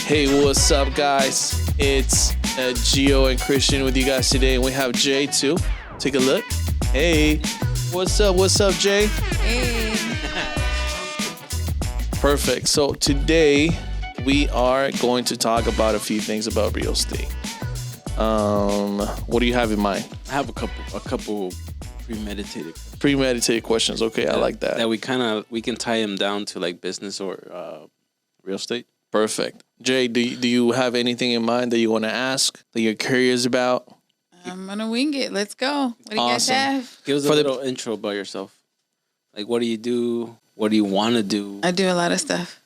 Hey, what's up, guys? It's Gio and Christian with you guys today, and we have Jay too. Take a look. Hey, what's up? What's up, Jay? Hey. Perfect. So today we are going to talk about a few things about real estate. What do you have in mind? I have a couple Premeditated questions. Okay, I like that. That we can tie them down to like business or real estate. Perfect. Jay, do you have anything in mind that you want to ask that you're curious about? I'm going to wing it. Let's go. What do you guys Awesome. have? Give us a little intro about yourself. Like, what do you do? What do you want to do? I do a lot of stuff.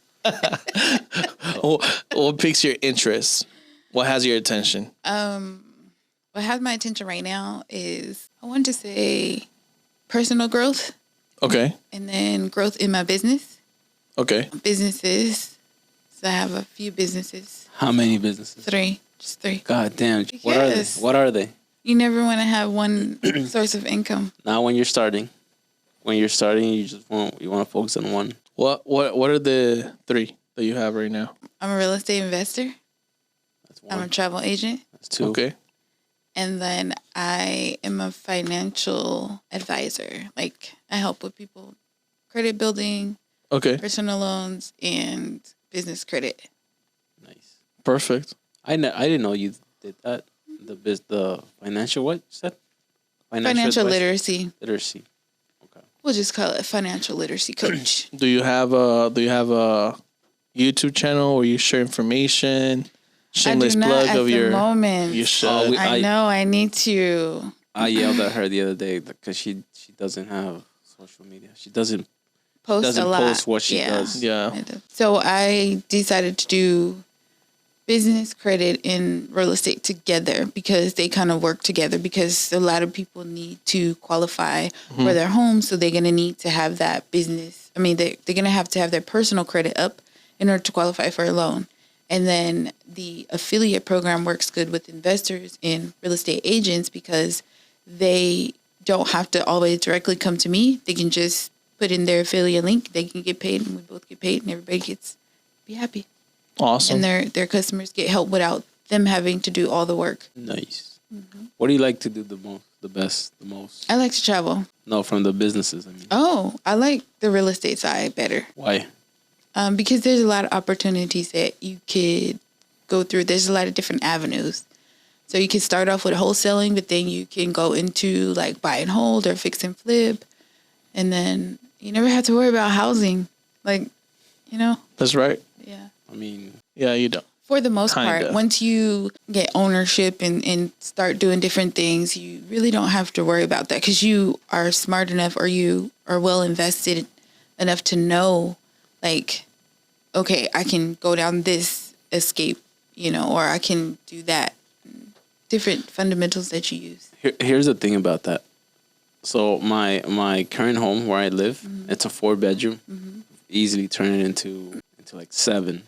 What piques your interest? What has your attention? What has my attention right now is, I want to say personal growth Okay. and then growth in my business. Okay. Businesses. So I have a few businesses. How many businesses? 3. Just 3. God damn. Because What are they? you never want to have one source of income. Not when you're starting. When you're starting, you want to focus on one. What are the 3 that you have right now? I'm a real estate investor. That's one. I'm a travel agent. That's 2. Okay. And then I am a financial advisor. Like, I help with people credit building, Okay. personal loans, and business credit. Nice. Perfect. I didn't know you did that. The financial what you said? Financial advice? literacy. Okay. We'll just call it financial literacy coach. Do you have a YouTube channel where you share information? Shameless I do not plug at of the your. moment. You should. I know I need to. I yelled at her the other day because she doesn't have social media. She doesn't Post a lot. post what she does. Yeah. So I decided to do business credit and real estate together because they kind of work together, because a lot of people need to qualify for their home. So they're going to need to have that business. I mean, they're going to have their personal credit up in order to qualify for a loan. And then the affiliate program works good with investors and real estate agents because they don't have to always directly come to me. They can just put in their affiliate link. They can get paid, and we both get paid, and everybody gets be happy. Awesome. And their customers get help without them having to do all the work. Nice. What do you like to do the most, the best, the most? I like to travel. No, from the businesses, I mean. Oh, I like the real estate side better. Why? Because there's a lot of opportunities that you could go through. There's a lot of different avenues. So you can start off with wholesaling, but then you can go into like buy and hold or fix and flip. And then you never have to worry about housing. Like, That's right. yeah. I mean, Yeah, you don't. For the most Kinda. part, once you get ownership and start doing different things, you really don't have to worry about that because you are smart enough or you are well invested enough to know, like, okay, I can go down this escape, or I can do that. Different fundamentals that you use. here's the thing about that. So my current home where I live, it's a 4-bedroom. Easily turn it into like 7.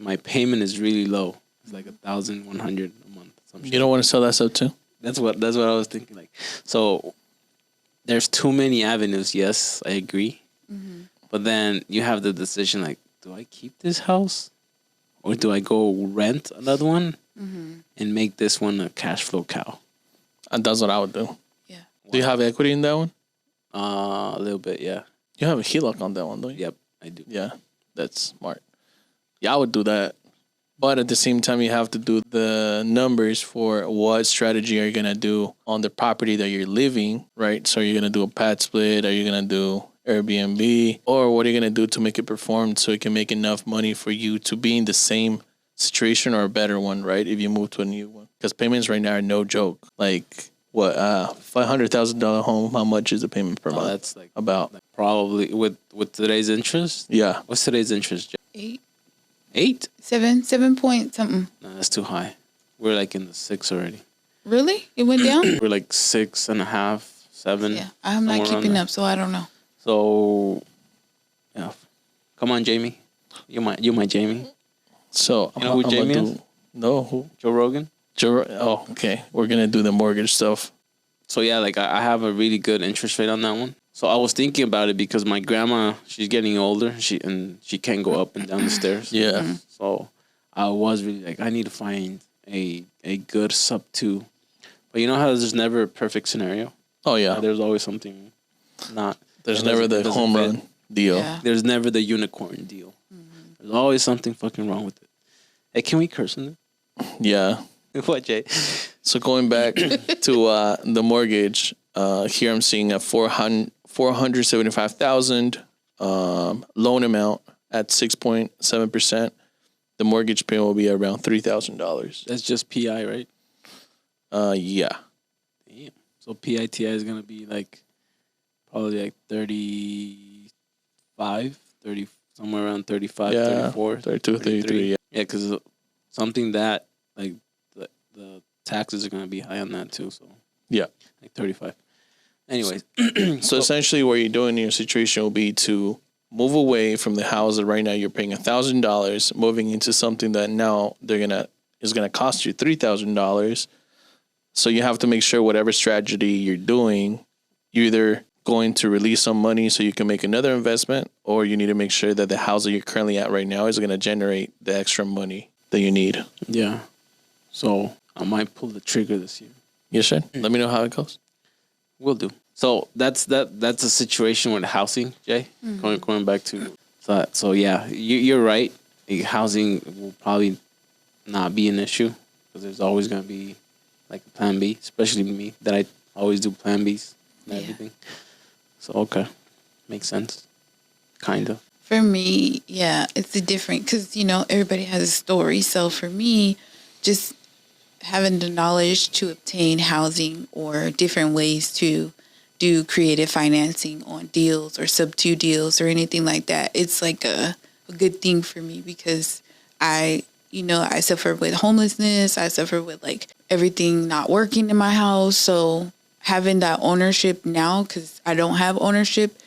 My payment is really low. It's like $1,100 a month. Some shit. You don't want to sell that stuff too? That's what I was thinking. Like, so there's too many avenues. Yes, I agree. But then you have the decision, like, do I keep this house or do I go rent another one and make this one a cash flow cow? And that's what I would do. Yeah. Do you have equity in that one? A little bit, yeah. You have a HELOC on that one, don't you? Yep, I do. Yeah, that's smart. Yeah, I would do that. But at the same time, you have to do the numbers for what strategy are you going to do on the property that you're living, right? So you're going to do a pad split? Are you going to do Airbnb? Or what are you going to do to make it perform so it can make enough money for you to be in the same situation or a better one, right? If you move to a new one. Because payments right now are no joke. Like, what, $500,000 home, how much is the payment per month? That's like About. probably with today's interest. Yeah. What's today's interest? 8, 8? 7 point something. No, that's too high. We're like in the 6 already. Really? It went down? We're like 6.5, 7. Yeah. I'm not somewhere around keeping there. up, so I don't know. So, yeah. Come on, Jamie. You my Jamie. So, You know who Jamie is? No, who? Joe Rogan. Oh, okay. We're going to do the mortgage stuff. So yeah, like I have a really good interest rate on that one. So I was thinking about it because my grandma, she's getting older. She can't go up and down the stairs. Yeah. So I was really like, I need to find a good sub 2. But you know how there's never a perfect scenario? Oh yeah. There's always something not. There's it never doesn't- it the doesn't home fit. run deal. Yeah. There's never the unicorn deal. There's always something fucking wrong with it. Hey, can we curse in Yeah. it? What, Jay? So going back to the mortgage, here I'm seeing a 475,000 loan amount at 6.7%. The mortgage payment will be around $3,000. That's just PI, right? Yeah. Damn. So PITI is going to be like probably like 35, 30, somewhere around 35, Yeah. 34. 32, 33. Yeah. Yeah, because something that, like, the taxes are going to be high on that too. So, Yeah. like 35. Anyways. So essentially, what you're doing in your situation will be to move away from the house that right now you're paying $1,000, moving into something that now is gonna cost you $3,000. So you have to make sure whatever strategy you're doing, you're either going to release some money so you can make another investment, or you need to make sure that the house that you're currently at right now is going to generate the extra money that you need. Yeah. So I might pull the trigger this year. You should. Let me know how it goes. Will do. So that's a situation with housing, Jay. Going back to that. So yeah, you're right. Housing will probably not be an issue because there's always going to be like a plan B, especially me that I always do plan Bs and Yeah. everything. So okay, makes sense. Kind of. For me, yeah, it's a different because everybody has a story. So for me, just having the knowledge to obtain housing or different ways to do creative financing on deals or sub 2 deals or anything like that, it's like a good thing for me because I suffer with homelessness. I suffer with like everything not working in my house. So having that ownership now, because I don't have ownership,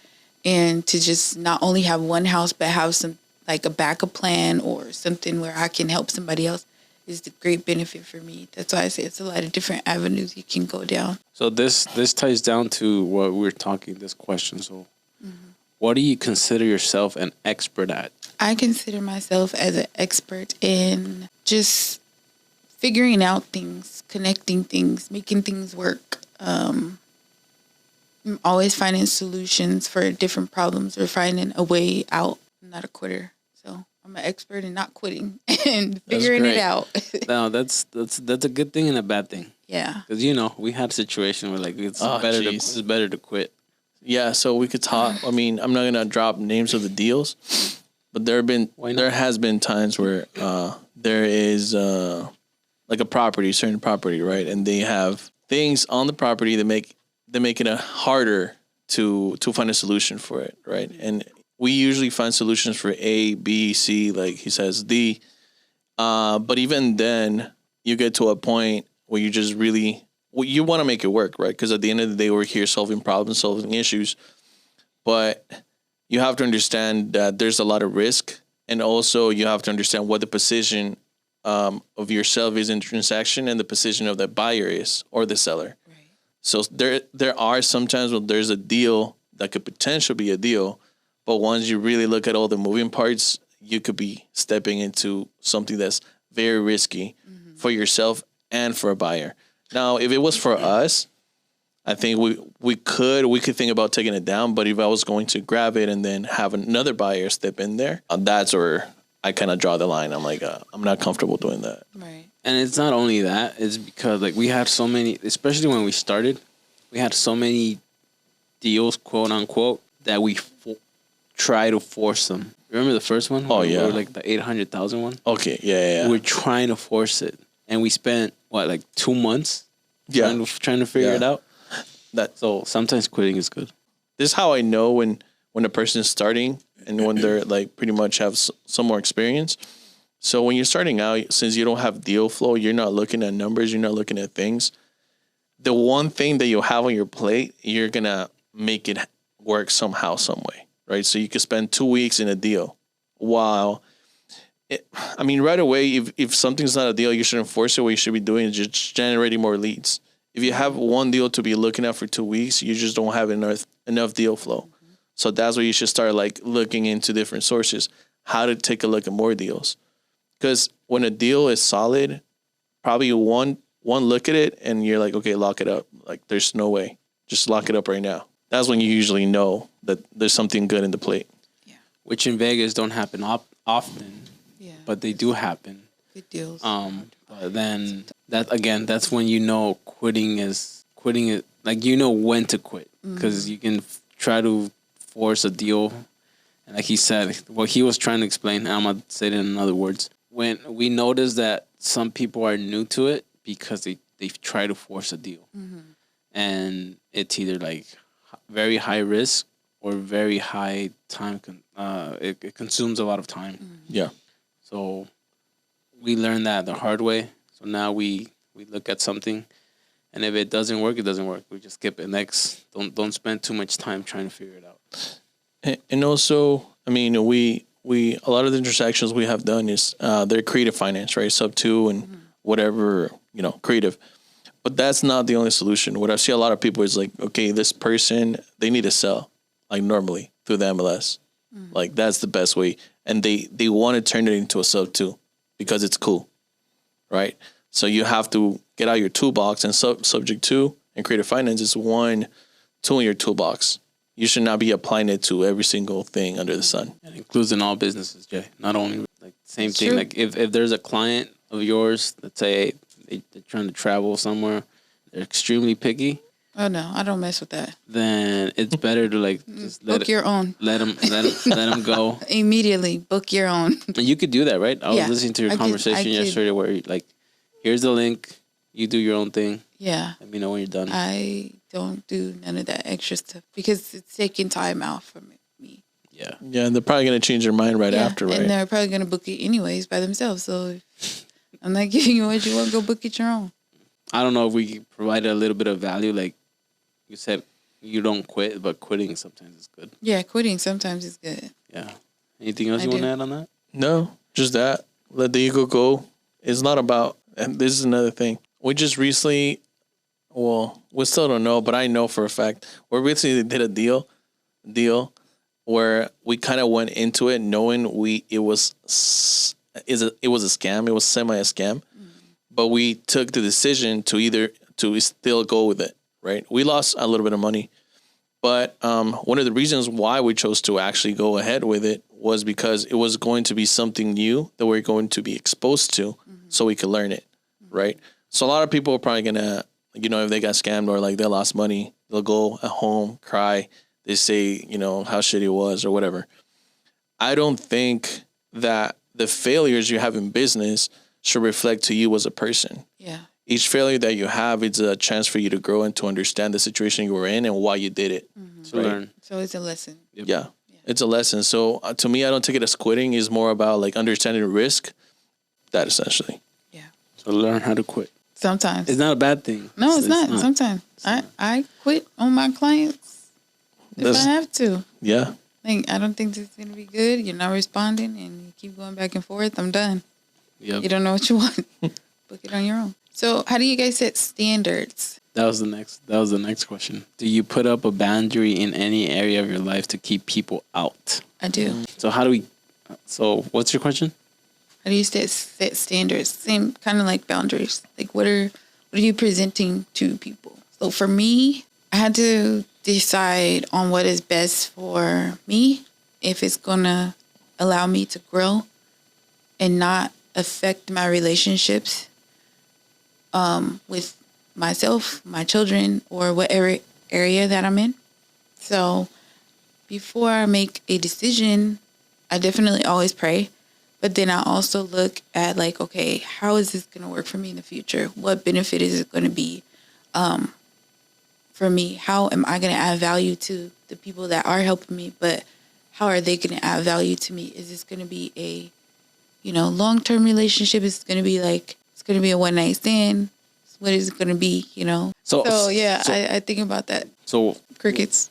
and to just not only have one house, but have some like a backup plan or something where I can help somebody else is the great benefit for me. That's why I say it's a lot of different avenues you can go down. So this ties down to what we're talking, this question. So what do you consider yourself an expert at? I consider myself as an expert in just figuring out things, connecting things, making things work. I'm always finding solutions for different problems or finding a way out. I'm not a quitter. So I'm an expert in not quitting and figuring it great. out. No, that's a good thing and a bad thing. Yeah. Because we had a situation where like it's Oh, it's better to quit. Yeah, so we could talk. I mean, I'm not gonna drop names of the deals, but there has been times where there is like a certain property, right? And they have things on the property that make it harder to find a solution for it, right? And we usually find solutions for A, B, C, like he says D. But even then, you get to a point where you just really you want to make it work, right? Because at the end of the day, we're here solving problems, solving issues. But you have to understand that there's a lot of risk, and also you have to understand what the position of yourself is in the transaction and the position of the buyer is or the seller. Right. So there are sometimes when there's a deal that could potentially be a deal, but once you really look at all the moving parts, you could be stepping into something that's very risky for yourself and for a buyer. Now, if it was for us, I think we could think about taking it down. But if I was going to grab it and then have another buyer step in there, that's where I kind of draw the line. I'm like, I'm not comfortable doing that. Right. And it's not only that; it's because like we had so many, especially when we started, we had so many deals, quote unquote, that we try to force them. Remember the first one? Oh, yeah. Like the 800,000 one. Okay, yeah. We're trying to force it, and we spent like 2 months trying to figure it out. So sometimes quitting is good. This is how I know when a person is starting and when they're like pretty much have some more experience. So when you're starting out, since you don't have deal flow, you're not looking at numbers, you're not looking at things. The one thing that you have on your plate, you're gonna make it work somehow, some way, right? So you could spend 2 weeks in a deal. Wow. Right away, if something's not a deal, you shouldn't force it. What you should be doing is just generating more leads. If you have one deal to be looking at for 2 weeks, you just don't have enough deal flow. So that's where you should start like looking into different sources, how to take a look at more deals. Because when a deal is solid, probably one look at it and you're like, okay, lock it up. Like there's no way. Just lock it up right now. That's when you usually know that there's something good in the plate. Which in Vegas don't happen often, Yeah. but they do happen. Good deals. But then that's when you know quitting is like you know when to quit because you can try to force a deal, and like he said, what he was trying to explain, I'm gonna say it in other words. When we notice that some people are new to it because they try to force a deal, and it's either like very high risk or very high time. It consumes a lot of time. Yeah. So we learned that the hard way. So now we look at something, and if it doesn't work, it doesn't work. We just skip it next. Don't spend too much time trying to figure it out. And also, I mean, we a lot of the transactions we have done is they're creative finance, right? Sub 2 and whatever, creative. But that's not the only solution. What I see a lot of people is like, okay, this person, they need to sell like normally through the MLS. Like that's the best way. And they want to turn it into a sub 2 because it's cool, right? So you have to get out your toolbox, and subject to and creative finance is one tool in your toolbox. You should not be applying it to every single thing under the sun. It includes in all businesses, Jay. Not only like same thing. True. Like if there's a client of yours, let's say they're trying to travel somewhere, they're extremely picky. Oh no, I don't mess with that. Then it's better to like just Book your own let them go. immediately. Book your own. And you could do that, right? I was Yeah, listening to your I could- conversation yesterday where like, here's the link, you do your own thing. Yeah, Let me know when you're done. I don't do none of that extra stuff because it's taking time out from me. Yeah. Yeah, and they're probably going to change their mind right Yeah, after, right? and they're probably gonna book it anyways by themselves. So if I'm not giving you what you want, go book it your own. I don't know if we provided a little bit of value. Like you said, you don't quit, but quitting sometimes is good. Yeah, quitting sometimes is good. Yeah. Anything else I you want to do. add on that? No, just that. Let the ego go. It's not about, and this is another thing. We just recently, well, we still don't know, but I know for a fact, we recently did a deal where we kind of went into it knowing it was a scam. It was semi a scam, but we took the decision to still go with it. Right, we lost a little bit of money, but one of the reasons why we chose to actually go ahead with it was because it was going to be something new that we're going to be exposed to, so we could learn it. Right, so a lot of people are probably gonna, if they got scammed or like they lost money, they'll go at home, cry. They say, how shitty it was or whatever. I don't think that the failures you have in business should reflect to you as a person. Yeah. Each failure that you have, it's a chance for you to grow and to understand the situation you were in and why you did it. To learn. So it's a lesson. Yep. Yeah, it's a lesson. So to me, I don't take it as quitting. It's more about like understanding risk. That essentially. Yeah. So learn how to quit. Sometimes. It's not a bad thing. No, it's not. Sometimes I quit on my clients if That's- I have to. Yeah. Like I don't think this is gonna be good. You're not responding, and you keep going back and forth. I'm done. Yep. You don't know what you want. Book it on your own. So how do you guys set standards? That was the next question. Do you put up a boundary in any area of your life to keep people out? I do. So what's your question? How do you set standards? Same kind of like boundaries. Like what are you presenting to people? So for me, I had to decide on what is best for me, if it's gonna allow me to grow and not affect my relationships with myself, my children, or whatever area that I'm in. So before I make a decision, I definitely always pray. But then I also look at like, okay, how is this going to work for me in the future? What benefit is it going to be for me? How am I going to add value to the people that are helping me? But how are they going to add value to me? Is this going to be a, long-term relationship? Is it going to be like, it's going to be a one-night stand? What is it going to be, So yeah, I think about that. So Crickets.